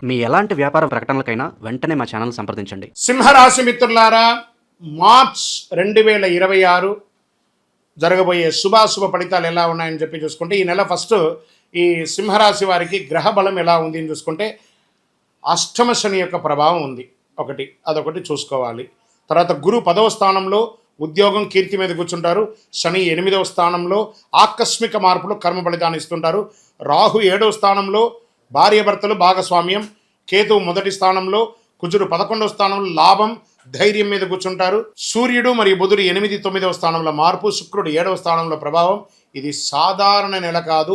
మీ ఎలాంటి వ్యాపార ప్రకటనలకైనా వెంటనే మా ఛానల్ సంప్రదించండి. సింహరాశి మిత్రులారా, మార్చ్ 2026 జరగబోయే శుభాశుభ ఫలితాలు ఎలా ఉన్నాయని చెప్పి చూసుకుంటే, ఈ నెల ఫస్ట్ ఈ సింహరాశి వారికి గ్రహ బలం ఎలా ఉంది అని చూసుకుంటే, అష్టమ శని యొక్క ప్రభావం ఉంది. అదొకటి చూసుకోవాలి. తర్వాత గురు 10వ స్థానంలో ఉద్యోగం కీర్తి మీద కూర్చుంటారు. శని 8వ స్థానంలో ఆకస్మిక మార్పులు కర్మ ఫలితాన్ని ఇస్తుంటారు. రాహు 7వ స్థానంలో భార్యాభర్తలు భాగస్వామ్యం. కేతువు 1వ స్థానంలో, కుజుడు 11వ స్థానంలో లాభం ధైర్యం మీద కూర్చుంటారు. సూర్యుడు మరియు బుధుడు 8, 9వ స్థానంలో మార్పు, శుక్రుడు 7వ స్థానంలో ప్రభావం. ఇది సాధారణ నెల కాదు.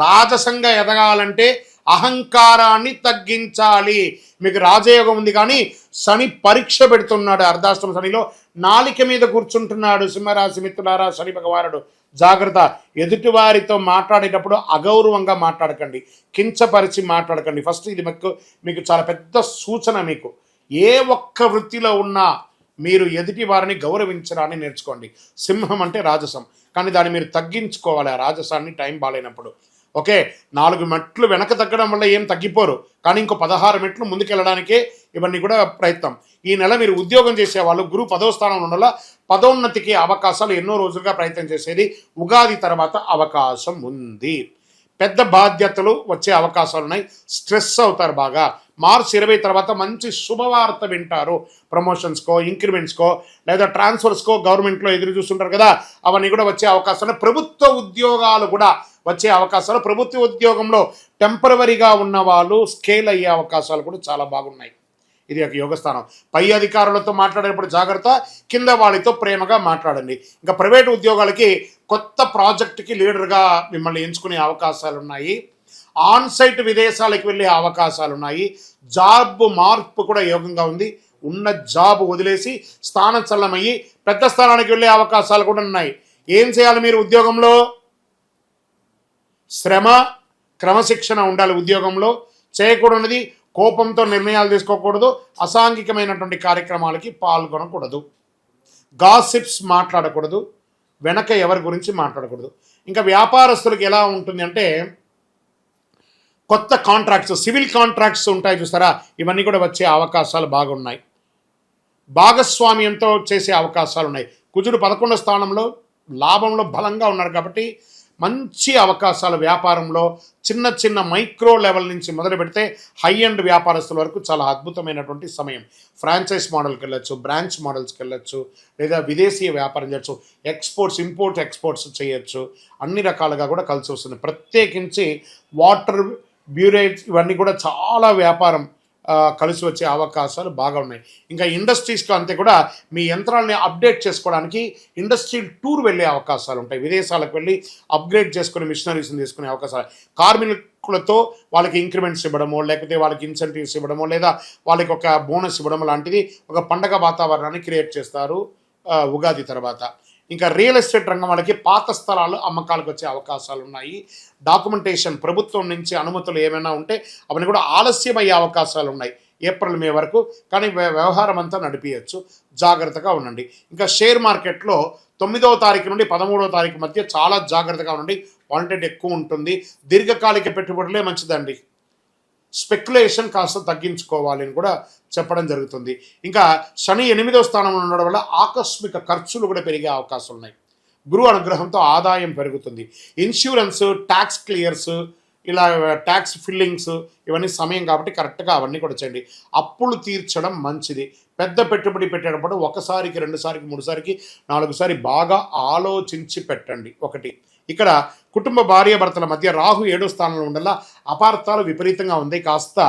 రాజసంగా ఎదగాలంటే అహంకారాన్ని తగ్గించాలి. మీకు రాజయోగం ఉంది, కానీ శని పరీక్ష పెడుతున్నాడు. అర్ధాష్టమ శనిలో నాలిక మీద కూర్చుంటున్నాడు. సింహరాశి మిత్రులారా, శని భగవానుడు జాగ్రత్త. ఎదుటివారితో మాట్లాడేటప్పుడు అగౌరవంగా మాట్లాడకండి, కించపరిచి మాట్లాడకండి. ఫస్ట్ ఇది మీకు చాలా పెద్ద సూచన. మీకు ఏ ఒక్క వృత్తిలో ఉన్నా మీరు ఎదుటి వారిని గౌరవించడాన్ని నేర్చుకోండి. సింహం అంటే రాజసం, కానీ దాన్ని మీరు తగ్గించుకోవాలి. ఆ రాజసాన్ని టైం బాగాలేనప్పుడు. 4 మెట్లు వెనక తగ్గడం వల్ల ఏం తగ్గిపోరు, కానీ ఇంకో 16 మెట్లు ముందుకెళ్ళడానికే ఇవన్నీ కూడా ప్రయత్నం. ఈ నెల మీరు ఉద్యోగం చేసేవాళ్ళు గురు 10వ స్థానంలో ఉండాల. పదోన్నతికి అవకాశాలు ఎన్నో రోజులుగా ప్రయత్నం చేసేది. ఉగాది తర్వాత అవకాశం ఉంది. పెద్ద బాధ్యతలు వచ్చే అవకాశాలు ఉన్నాయి. స్ట్రెస్ అవుతారు బాగా. మార్చ్ 20 తర్వాత మంచి శుభవార్త వింటారు. ప్రమోషన్స్కో, ఇంక్రిమెంట్స్కో, లేదా ట్రాన్స్ఫర్స్కో గవర్నమెంట్లో ఎదురు చూస్తుంటారు కదా, అవన్నీ కూడా వచ్చే అవకాశాలు. ప్రభుత్వ ఉద్యోగాలు కూడా వచ్చే అవకాశాలు. ప్రభుత్వ ఉద్యోగంలో టెంపరవరీగా ఉన్న వాళ్ళు స్కేల్ అయ్యే అవకాశాలు కూడా చాలా బాగున్నాయి. ఇది ఒక యోగస్థానం. పై అధికారులతో మాట్లాడేటప్పుడు జాగ్రత్త, కింద వాళ్ళతో ప్రేమగా మాట్లాడండి. ఇంకా ప్రైవేట్ ఉద్యోగాలకి కొత్త ప్రాజెక్టుకి లీడర్గా మిమ్మల్ని ఎంచుకునే అవకాశాలు ఉన్నాయి. ఆన్సైట్ విదేశాలకు వెళ్ళే అవకాశాలు ఉన్నాయి. జాబ్ మార్పు కూడా యోగంగా ఉంది. ఉన్న జాబ్ వదిలేసి స్థానచలనమయ్యి పెద్ద స్థానానికి వెళ్ళే అవకాశాలు కూడా ఉన్నాయి. ఏం చేయాలి మీరు ఉద్యోగంలో? శ్రమ, క్రమశిక్షణ ఉండాలి. ఉద్యోగంలో చేయకూడనిది కోపంతో నిర్ణయాలు తీసుకోకూడదు. అసాంఘికమైనటువంటి కార్యక్రమాలకి పాల్గొనకూడదు. గాసిప్స్ మాట్లాడకూడదు. వెనక ఎవరి గురించి మాట్లాడకూడదు. ఇంకా వ్యాపారస్తులకు ఎలా ఉంటుంది అంటే, కొత్త కాంట్రాక్ట్స్, సివిల్ కాంట్రాక్ట్స్ ఉంటాయి చూస్తారా, ఇవన్నీ కూడా వచ్చే అవకాశాలు బాగున్నాయి. భాగస్వామ్యంతో చేసే అవకాశాలు ఉన్నాయి. కుజుడు 11వ స్థానంలో లాభంలో బలంగా ఉన్నారు కాబట్టి మంచి అవకాశాలు వ్యాపారంలో. చిన్న చిన్న మైక్రో లెవెల్ నుంచి మొదలు పెడితే హై ఎండ్ వ్యాపారస్తుల వరకు చాలా అద్భుతమైనటువంటి సమయం. ఫ్రాంచైజ్ మోడల్కి వెళ్ళచ్చు, బ్రాంచ్ మోడల్స్కి వెళ్ళచ్చు, లేదా విదేశీయ వ్యాపారం చేయొచ్చు, ఎక్స్పోర్ట్స్ చేయొచ్చు. అన్ని రకాలుగా కూడా కలిసి వస్తుంది. ప్రత్యేకించి వాటర్ బ్యూరేజ్ ఇవన్నీ కూడా చాలా వ్యాపారం కలిసి వచ్చే అవకాశాలు బాగా ఉన్నాయి. ఇంకా ఇండస్ట్రీస్లో అంతే కూడా మీ యంత్రాలని అప్డేట్ చేసుకోవడానికి ఇండస్ట్రియల్ టూర్ వెళ్ళే అవకాశాలు ఉంటాయి. విదేశాలకు వెళ్ళి అప్గ్రేడ్ చేసుకుని మిషనరీస్ని తీసుకునే అవకాశాలు. కార్మికులతో వాళ్ళకి ఇంక్రిమెంట్స్ ఇవ్వడమో, లేకపోతే వాళ్ళకి ఇన్సెంటివ్స్ ఇవ్వడమో, లేదా వాళ్ళకి ఒక బోనస్ ఇవ్వడమో లాంటిది ఒక పండగ వాతావరణాన్ని క్రియేట్ చేస్తారు ఉగాది తర్వాత. ఇంకా రియల్ ఎస్టేట్ రంగం వాళ్ళకి పాత స్థలాలు అమ్మకాలకు వచ్చే అవకాశాలు ఉన్నాయి. డాక్యుమెంటేషన్, ప్రభుత్వం నుంచి అనుమతులు ఏమైనా ఉంటే అవన్నీ కూడా ఆలస్యం అయ్యే అవకాశాలు ఉన్నాయి ఏప్రిల్, మే వరకు. కానీ వ్యవహారం అంతా నడిపించచ్చు. జాగ్రత్తగా ఉండండి. ఇంకా షేర్ మార్కెట్లో 9వ తారీఖు నుండి 13వ తారీఖు మధ్య చాలా జాగ్రత్తగా ఉండండి. వాలంటెడ్ ఎక్కువ ఉంటుంది. దీర్ఘకాలిక పెట్టుబడులే మంచిదండి. స్పెక్యులేషన్ కాస్త తగ్గించుకోవాలి అని కూడా చెప్పడం జరుగుతుంది. ఇంకా శని 8వ స్థానంలో ఉండడం వల్ల ఆకస్మిక ఖర్చులు కూడా పెరిగే అవకాశం ఉన్నాయి. గురువు అనుగ్రహంతో ఆదాయం పెరుగుతుంది. ఇన్సూరెన్స్, ట్యాక్స్ క్లియర్స్, ఇలా ట్యాక్స్ ఫిల్లింగ్స్ ఇవన్నీ సమయం కాబట్టి కరెక్ట్గా అవన్నీ కూడా చేయండి. అప్పులు తీర్చడం మంచిది. పెద్ద పెట్టుబడి పెట్టేటప్పుడు 1సారికి, 2సారికి, 3సారికి, 4సారి బాగా ఆలోచించి పెట్టండి. ఇక్కడ కుటుంబ భార్యాభర్తల మధ్య రాహు 7వ స్థానంలో ఉండలా అపార్థాలు విపరీతంగా ఉంది. కాస్త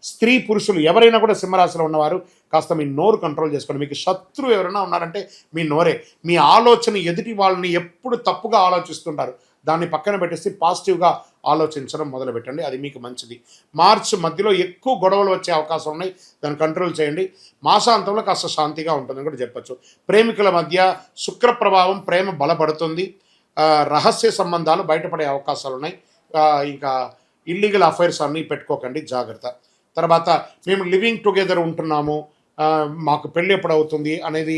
స్త్రీ పురుషులు ఎవరైనా కూడా సింహరాశిలో ఉన్నవారు కాస్త మీ నోరు కంట్రోల్ చేసుకోండి. మీకు శత్రువు ఎవరైనా ఉన్నారంటే మీ నోరే. మీ ఆలోచన ఎదుటి వాళ్ళని ఎప్పుడు తప్పుగా ఆలోచిస్తుంటారు, దాన్ని పక్కన పెట్టేసి పాజిటివ్గా ఆలోచించడం మొదలుపెట్టండి. అది మీకు మంచిది. మార్చ్ మధ్యలో ఎక్కువ గొడవలు వచ్చే అవకాశం ఉన్నాయి, దాన్ని కంట్రోల్ చేయండి. మాసాంతంలో కాస్త శాంతిగా ఉంటుందని కూడా చెప్పచ్చు. ప్రేమికుల మధ్య శుక్ర ప్రభావం, ప్రేమ బలపడుతుంది. రహస్య సంబంధాలు బయటపడే అవకాశాలు ఉన్నాయి. ఇంకా ఇల్లీగల్ అఫైర్స్ అన్నీ పెట్టుకోకండి, జాగ్రత్త. తర్వాత మేము లివింగ్ టుగెదర్ ఉంటున్నాము, మాకు పెళ్ళి ఎప్పుడు అవుతుంది అనేది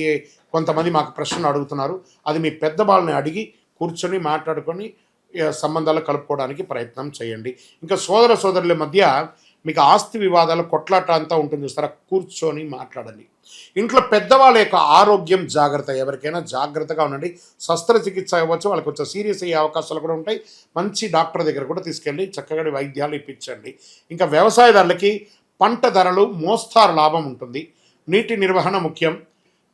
కొంతమంది మాకు ప్రశ్నలు అడుగుతున్నారు. అది మీ పెద్దవాళ్ళని అడిగి కూర్చొని మాట్లాడుకొని సంబంధాలు కలుపుకోవడానికి ప్రయత్నం చేయండి. ఇంకా సోదరుల మధ్య మీకు ఆస్తి వివాదాలు కొట్లాట అంతా ఉంటుంది చూస్తారా, కూర్చొని మాట్లాడండి. ఇంట్లో పెద్దవాళ్ళ యొక్క ఆరోగ్యం జాగ్రత్త, ఎవరికైనా జాగ్రత్తగా ఉండండి. శస్త్రచికిత్స అవ్వచ్చు, వాళ్ళకి కొంచెం సీరియస్ అయ్యే అవకాశాలు కూడా ఉంటాయి. మంచి డాక్టర్ దగ్గర కూడా తీసుకెళ్ళి చక్కగా వైద్యాలు ఇప్పించండి. ఇంకా వ్యవసాయదారులకి పంట ధరలు మోస్తారు లాభం ఉంటుంది. నీటి నిర్వహణ ముఖ్యం.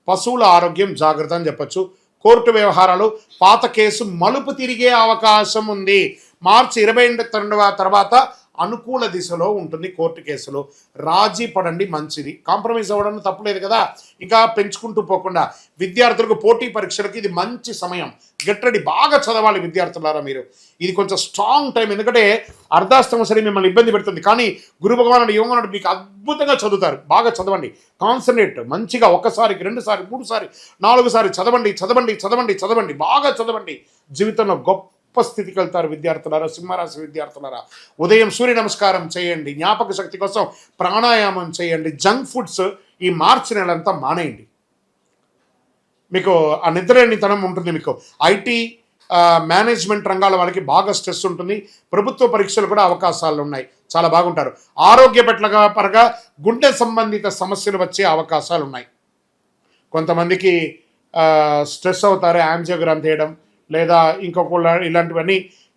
పశువుల ఆరోగ్యం జాగ్రత్త అని చెప్పచ్చు. కోర్టు వ్యవహారాలు, పాత కేసు మలుపు తిరిగే అవకాశం ఉంది. మార్చి 22 తర్వాత అనుకూల దిశలో ఉంటుంది. కోర్టు కేసులో రాజీ పడండి, మంచిది. కాంప్రమైజ్ అవ్వడం తప్పులేదు కదా. ఇంకా పెంచుకుంటూ పోకుండా విద్యార్థులకు పోటీ పరీక్షలకు ఇది మంచి సమయం. గెట్ రెడీ, బాగా చదవాలి విద్యార్థులారా మీరు. ఇది కొంచెం స్ట్రాంగ్ టైం, ఎందుకంటే అర్ధాష్టమ శని మిమ్మల్ని ఇబ్బంది పెడుతుంది. కానీ గురు భగవానుడు యోగనుడు మీకు అద్భుతంగా చదువుతారు. బాగా చదవండి, కాన్సన్ట్రేట్ మంచిగా, ఒకసారికి 2 సారి 3 సారి 4 సారి చదవండి చదవండి చదవండి చదవండి, బాగా చదవండి. జీవితంలో గొప్ప స్థితికి వెళ్తారు విద్యార్థులారా, సింహరాశి విద్యార్థులారా. ఉదయం సూర్య నమస్కారం చేయండి, జ్ఞాపక శక్తి కోసం ప్రాణాయామం చేయండి. జంక్ ఫుడ్స్ ఈ మార్చి నెలంతా మానేయండి. మీకు ఆ నిద్రలేనితనం ఉంటుంది. మీకు ఐటీ మేనేజ్మెంట్ రంగాల వాళ్ళకి బాగా స్ట్రెస్ ఉంటుంది. ప్రభుత్వ పరీక్షలు కూడా అవకాశాలు ఉన్నాయి, చాలా బాగుంటారు. ఆరోగ్య పరంగా గుండె సంబంధిత సమస్యలు వచ్చే అవకాశాలు ఉన్నాయి. కొంతమందికి స్ట్రెస్ అవుతారు, యాంజియోగ్రామ్ చేయడం లేదా ఇంకొక ఇలాంటివన్నీ.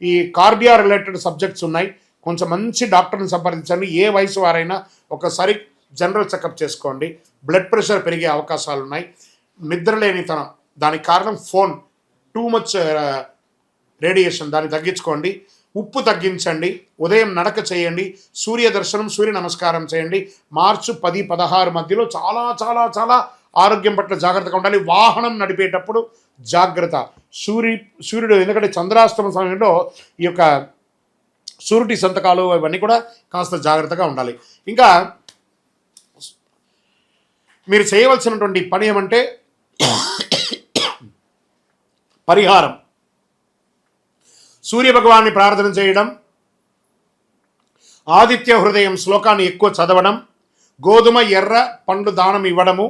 ఈ కార్డియా రిలేటెడ్ సబ్జెక్ట్స్ ఉన్నాయి. కొంచెం మంచి డాక్టర్ని సంప్రదించండి. ఏ వయసు వారైనా ఒకసారి జనరల్ చెకప్ చేసుకోండి. బ్లడ్ ప్రెషర్ పెరిగే అవకాశాలు ఉన్నాయి. నిద్రలేనితనం, దానికి కారణం ఫోన్, టూ మచ్ రేడియేషన్, దాన్ని తగ్గించుకోండి. ఉప్పు తగ్గించండి. ఉదయం నడక చేయండి. సూర్య దర్శనం, సూర్య నమస్కారం చేయండి. మార్చి 10-16 మధ్యలో చాలా చాలా చాలా ఆరోగ్యం పట్ల జాగ్రత్తగా ఉండాలి. వాహనం నడిపేటప్పుడు జాగ్రత్త. సూర్యుడు ఎందుకంటే చంద్రాష్టమ సమయంలో ఈ యొక్క సూర్యుడి సంతకాలు ఇవన్నీ కూడా కాస్త జాగ్రత్తగా ఉండాలి. ఇంకా మీరు చేయవలసినటువంటి పని ఏమంటే పరిహారం, సూర్య భగవాన్ని ప్రార్థన చేయడం, ఆదిత్య హృదయం శ్లోకాన్ని ఎక్కువ చదవడం, గోధుమ ఎర్ర పండు దానం ఇవ్వడము,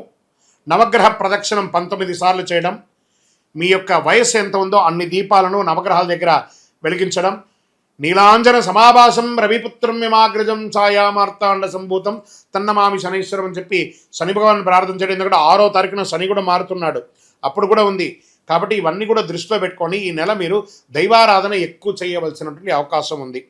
నవగ్రహ ప్రదక్షిణం 19 సార్లు చేయడం, మీ యొక్క వయస్సు ఎంత ఉందో అన్ని దీపాలను నవగ్రహాల దగ్గర వెలిగించడం, నీలాంజన సమాభాసం రవిపుత్రం యమాగ్రజం ఛాయామార్తాండ సంభూతం తన్నమామి శనీశ్వరం అని చెప్పి శని భగవాన్ని ప్రార్థన చేయడం. ఎందుకంటే 6వ తారీఖున శని కూడా మారుతున్నాడు, అప్పుడు కూడా ఉంది. కాబట్టి ఇవన్నీ కూడా దృష్టిలో పెట్టుకొని ఈ నెల మీరు దైవారాధన ఎక్కువ చేయవలసినటువంటి అవకాశం ఉంది.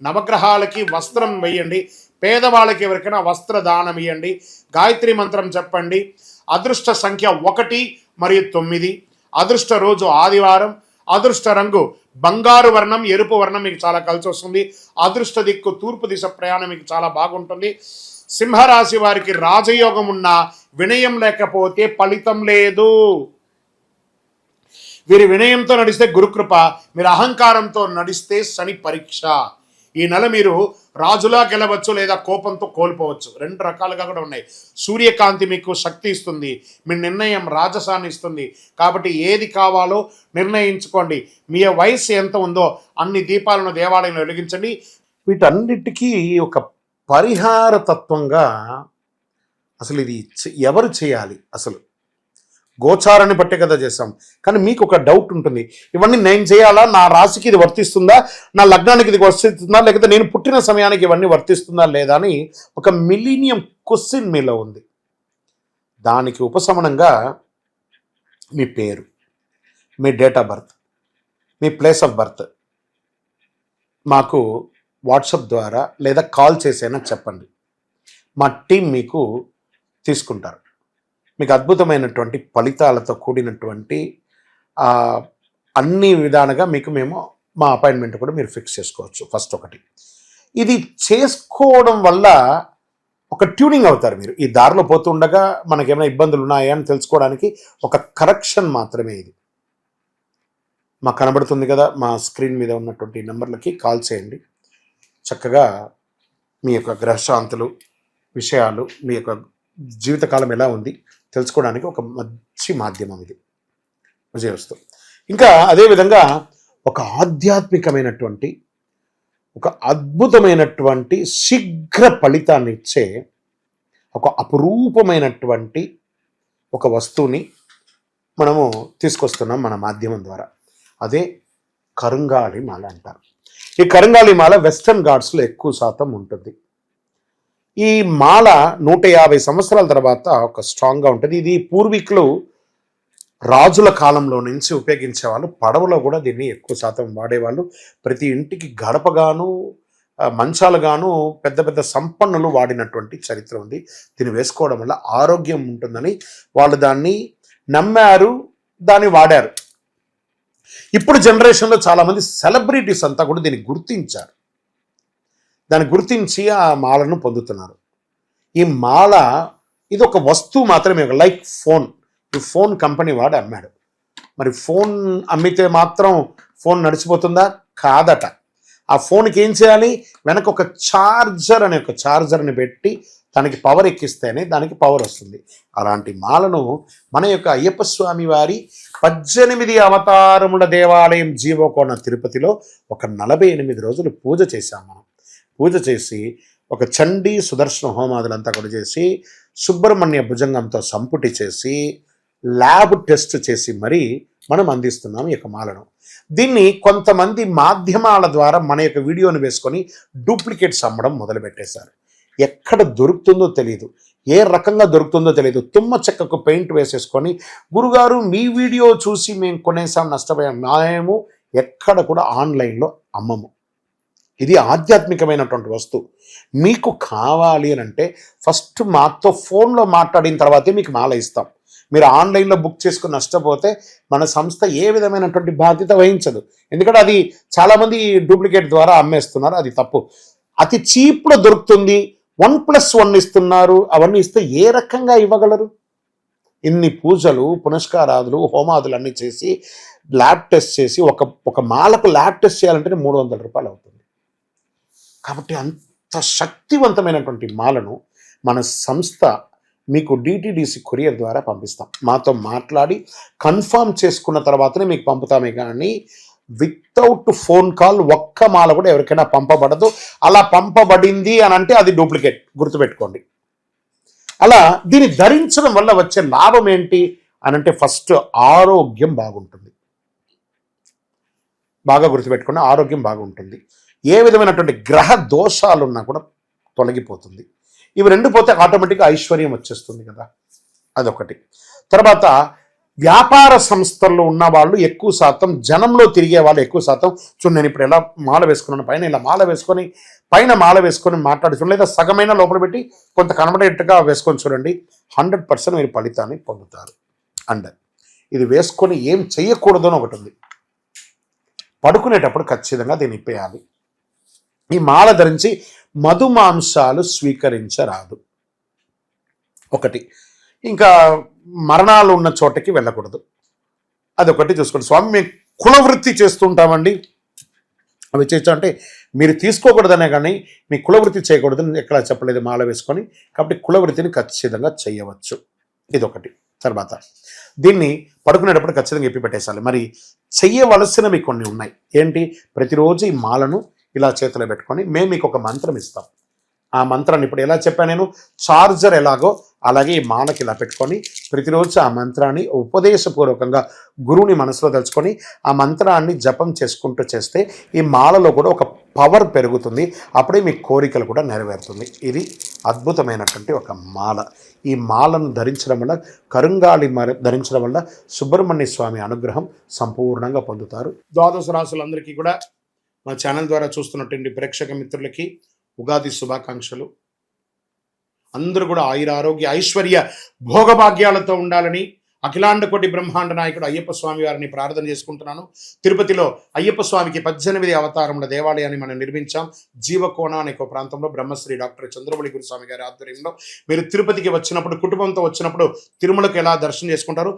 నవగ్రహాలకి వస్త్రం వేయండి. పేదవాళ్ళకి ఎవరికైనా వస్త్ర దానం ఇవ్వండి. గాయత్రి మంత్రం చెప్పండి. అదృష్ట సంఖ్య 1 మరియు 9. అదృష్ట రోజు ఆదివారం. అదృష్ట రంగు బంగారు వర్ణం, ఎరుపు వర్ణం మీకు చాలా కలిసి వస్తుంది. అదృష్ట దిక్కు తూర్పు దిశ ప్రయాణం మీకు చాలా బాగుంటుంది. సింహరాశి వారికి రాజయోగం ఉన్నా వినయం లేకపోతే ఫలితం లేదు. వీరి వినయంతో నడిస్తే గురుకృప, మీరు అహంకారంతో నడిస్తే శని పరీక్ష. ఈ నెల మీరు రాజులా గెలవచ్చు లేదా కోపంతో కోల్పోవచ్చు. 2 రకాలుగా కూడా ఉన్నాయి. సూర్యకాంతి మీకు శక్తి ఇస్తుంది, మీ నిర్ణయం రాజసాన్ని ఇస్తుంది. కాబట్టి ఏది కావాలో నిర్ణయించుకోండి. మీ వయసు ఎంత ఉందో అన్ని దీపాలను దేవాలయంలో వెలిగించండి. వీటన్నిటికీ ఒక పరిహార తత్వంగా అసలు ఇది ఎవరు చేయాలి? అసలు గోచారాన్ని బట్టే కదా చేస్తాం. కానీ మీకు ఒక డౌట్ ఉంటుంది, ఇవన్నీ నేను చేయాలా, నా రాశికి ఇది వర్తిస్తుందా, నా లగ్నానికి ఇది వర్తిస్తుందా, లేకపోతే నేను పుట్టిన సమయానికి ఇవన్నీ వర్తిస్తుందా లేదా అని ఒక మిలీనియం క్వశ్చన్ మీలో ఉంది. దానికి ఉపశమనంగా మీ పేరు, మీ డేట్ ఆఫ్ బర్త్, మీ ప్లేస్ ఆఫ్ బర్త్ మాకు వాట్సాప్ ద్వారా లేదా కాల్ చేసైనా చెప్పండి. మా టీం మీకు తీసుకుంటారు. మీకు అద్భుతమైనటువంటి ఫలితాలతో కూడినటువంటి అన్ని విధాలుగా మీకు మేము మా అపాయింట్మెంట్ కూడా మీరు ఫిక్స్ చేసుకోవచ్చు. ఫస్ట్ ఒకటి, ఇది చేసుకోవడం వల్ల ఒక ట్యూనింగ్ అవుతారు మీరు. ఈ దారిలో పోతుండగా మనకేమైనా ఇబ్బందులు ఉన్నాయా అని తెలుసుకోవడానికి ఒక కరెక్షన్ మాత్రమే ఇది. మాకు కనబడుతుంది కదా, మా స్క్రీన్ మీద ఉన్నటువంటి నెంబర్లకి కాల్ చేయండి. చక్కగా మీ యొక్క గ్రహశాంతులు విషయాలు, మీ యొక్క జీవితకాలం ఎలా ఉంది తెలుసుకోవడానికి ఒక మంచి మాధ్యమం ఇది. విజయవస్తు. ఇంకా అదేవిధంగా ఒక ఆధ్యాత్మికమైనటువంటి ఒక అద్భుతమైనటువంటి శీఘ్ర ఫలితాన్ని ఇచ్చే ఒక అపురూపమైనటువంటి ఒక వస్తువుని మనము తీసుకొస్తున్నాం మన మాధ్యమం ద్వారా. అదే కరుంగాళి మాల అంటారు. ఈ కరుంగాళి మాల వెస్టర్న్ ఘాట్స్లో ఎక్కువ శాతం ఉంటుంది. ఈ మాల 150 సంవత్సరాల తర్వాత ఒక స్ట్రాంగ్గా ఉంటుంది. ఇది పూర్వీకులు రాజుల కాలంలో నుంచి ఉపయోగించేవాళ్ళు. పడవలో కూడా దీన్ని ఎక్కువ శాతం వాడేవాళ్ళు. ప్రతి ఇంటికి గడపగాను మంచాలుగాను పెద్ద పెద్ద సంపన్నులు వాడినటువంటి చరిత్ర ఉంది. దీన్ని వేసుకోవడం వల్ల ఆరోగ్యం ఉంటుందని వాళ్ళు దాన్ని నమ్మారు, దాన్ని వాడారు. ఇప్పుడు జనరేషన్లో చాలామంది సెలబ్రిటీస్ అంతా కూడా దీన్ని గుర్తించారు. దాన్ని గుర్తించి ఆ మాలను పొందుతున్నారు. ఈ మాల ఇది ఒక వస్తువు మాత్రమే, లైక్ ఫోన్. ఈ ఫోన్ కంపెనీ వాడు అమ్మాడు. మరి ఫోన్ అమ్మితే మాత్రం ఫోన్ నడిచిపోతుందా? కాదట. ఆ ఫోన్కి ఏం చేయాలి? వెనక ఒక ఛార్జర్ని పెట్టి దానికి పవర్ ఎక్కిస్తేనే దానికి పవర్ వస్తుంది. అలాంటి మాలను మన యొక్క అయ్యప్ప స్వామి వారి 18 అవతారముల దేవాలయం జీవకోణ తిరుపతిలో ఒక 48 రోజులు పూజ చేశాం మనం. పూజ చేసి ఒక చండీ సుదర్శన హోమాదులంతా కూడా చేసి సుబ్రహ్మణ్య భుజంగంతో సంపుటి చేసి ల్యాబ్ టెస్ట్ చేసి మరీ మనం అందిస్తున్నాం ఈ యొక్క మాలను. దీన్ని కొంతమంది మాధ్యమాల ద్వారా మన యొక్క వీడియోని వేసుకొని డూప్లికేట్స్ అమ్మడం మొదలుపెట్టేశారు. ఎక్కడ దొరుకుతుందో తెలియదు, ఏ రకంగా దొరుకుతుందో తెలియదు. తుమ్మ చెక్కకు పెయింట్ వేసేసుకొని గురుగారు మీ వీడియో చూసి మేము కొనేసాం, నష్టపోయాం. మేము ఎక్కడ కూడా ఆన్లైన్లో అమ్మము. ఇది ఆధ్యాత్మికమైనటువంటి వస్తువు. మీకు కావాలి అని అంటే ఫస్ట్ మాతో ఫోన్లో మాట్లాడిన తర్వాతే మీకు మాల ఇస్తాం. మీరు ఆన్లైన్లో బుక్ చేసుకుని నష్టపోతే మన సంస్థ ఏ విధమైనటువంటి బాధ్యత వహించదు. ఎందుకంటే అది చాలామంది డూప్లికేట్ ద్వారా అమ్మేస్తున్నారు, అది తప్పు. అతి చీప్లో దొరుకుతుంది, 1+1 ఇస్తున్నారు. అవన్నీ ఇస్తే ఏ రకంగా ఇవ్వగలరు? ఇన్ని పూజలు పునస్కారాదులు హోమాదులు అన్నీ చేసి ల్యాబ్ టెస్ట్ చేసి ఒక మాలకు ల్యాబ్ టెస్ట్ చేయాలంటే 300 రూపాయలు అవుతుంది. కాబట్టి అంత శక్తివంతమైనటువంటి మాలను మన సంస్థ మీకు డిటిడిసి కొరియర్ ద్వారా పంపిస్తాం. మాతో మాట్లాడి కన్ఫర్మ్ చేసుకున్న తర్వాతనే మీకు పంపుతామే కానీ వితౌట్ ఫోన్ కాల్ ఒక్క మాల కూడా ఎవరికైనా పంపబడదు. అలా పంపబడింది అని అంటే అది డూప్లికేట్, గుర్తుపెట్టుకోండి. అలా దీన్ని ధరించడం వల్ల వచ్చే లాభం ఏంటి అని అంటే ఫస్ట్ ఆరోగ్యం బాగుంటుంది. బాగా గుర్తుపెట్టుకోండి, ఆరోగ్యం బాగుంటుంది. ఏ విధమైనటువంటి గ్రహ దోషాలున్నా కూడా తొలగిపోతుంది. ఇవి రెండు పోతే ఆటోమేటిక్గా ఐశ్వర్యం వచ్చేస్తుంది కదా, అదొకటి. తర్వాత వ్యాపార సంస్థల్లో ఉన్న వాళ్ళు ఎక్కువ శాతం, జనంలో తిరిగే వాళ్ళు ఎక్కువ శాతం, చూడండి నేను ఇప్పుడు ఎలా మాల వేసుకున్నాను, పైన ఇలా మాల వేసుకొని పైన మాల వేసుకొని మాట్లాడుతున్నాను, లేదా సగమైన లోపల పెట్టి కొంత కనబడేట్టుగా వేసుకొని చూడండి, 100% మీరు ఫలితాన్ని పొందుతారు. అండ్ ఇది వేసుకొని ఏం చెయ్యకూడదు అని ఒకటి ఉంది. పడుకునేటప్పుడు ఖచ్చితంగా దీన్ని ఇప్పేయాలి. ఈ మాల ధరించి మధుమాంసాలు స్వీకరించరాదు, ఒకటి. ఇంకా మరణాలు ఉన్న చోటకి వెళ్ళకూడదు, అదొకటి చూసుకోండి. స్వామి మేము కులవృత్తి చేస్తుంటామండి, అవి చేయొచ్చు అంటే మీరు తీసుకోకూడదనే కానీ మీ కులవృత్తి చేయకూడదని ఎక్కడ చెప్పలేదు మాల వేసుకొని. కాబట్టి కులవృత్తిని ఖచ్చితంగా చేయవచ్చు, ఇదొకటి. తర్వాత దీన్ని పడుకునేటప్పుడు ఖచ్చితంగా ఎప్పి పెట్టేసాలి. మరి చెయ్యవలసినవి కొన్ని ఉన్నాయి. ఏంటి? ప్రతిరోజు ఈ మాలను ఇలా చేతిలో పెట్టుకొని మేము మీకు ఒక మంత్రం ఇస్తాం. ఆ మంత్రాన్ని ఇప్పుడు ఎలా చెప్పాను నేను, చార్జర్ ఎలాగో అలాగే ఈ మాలకి ఇలా పెట్టుకొని ప్రతిరోజు ఆ మంత్రాన్ని ఉపదేశపూర్వకంగా గురువుని మనసులో తలుచుకొని ఆ మంత్రాన్ని జపం చేసుకుంటూ చేస్తే ఈ మాలలో కూడా ఒక పవర్ పెరుగుతుంది. అప్పుడే మీ కోరికలు కూడా నెరవేరుతుంది. ఇది అద్భుతమైనటువంటి ఒక మాల. ఈ మాలను ధరించడం వల్ల, కరుంగాళి ధరించడం వల్ల సుబ్రహ్మణ్య స్వామి అనుగ్రహం సంపూర్ణంగా పొందుతారు. ద్వాదశ రాశులందరికీ కూడా మా ఛానల్ ద్వారా చూస్తున్నటువంటి ప్రేక్షక మిత్రులకి ఉగాది శుభాకాంక్షలు. అందరూ కూడా ఆయుర ఆరోగ్య ఐశ్వర్య భోగభాగ్యాలతో ఉండాలని అఖిలాండ కోటి బ్రహ్మాండ నాయకుడు అయ్యప్ప స్వామి వారిని ప్రార్థన చేసుకుంటున్నాను. తిరుపతిలో అయ్యప్ప స్వామికి 18 అవతారముల దేవాలయాన్ని మనం నిర్మించాం. జీవకోణ అనే ఒక ప్రాంతంలో బ్రహ్మశ్రీ డాక్టర్ చంద్రమౌళి గురుస్వామి గారి ఆధ్వర్యంలో మీరు తిరుపతికి వచ్చినప్పుడు, కుటుంబంతో వచ్చినప్పుడు తిరుమలకు ఎలా దర్శనం చేసుకుంటారు,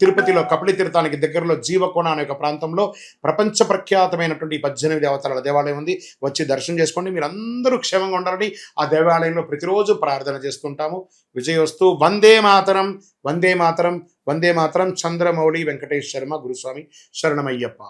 తిరుపతిలో కపిలి తీర్థానికి దగ్గరలో జీవకోణ అనే ఒక ప్రాంతంలో ప్రపంచ ప్రఖ్యాతమైనటువంటి 18 అవతారాల దేవాలయం ఉంది. వచ్చి దర్శనం చేసుకోండి. మీరు అందరూ క్షేమంగా ఉండాలని ఆ దేవాలయంలో ప్రతిరోజు ప్రార్థన చేస్తుంటాము. విజయోస్తు. వందే మాతరం, వందే మాతరం, వందే మాతరం. చంద్రమౌళి వెంకటేష్ శర్మ గురుస్వామి. శరణమయ్యప్ప.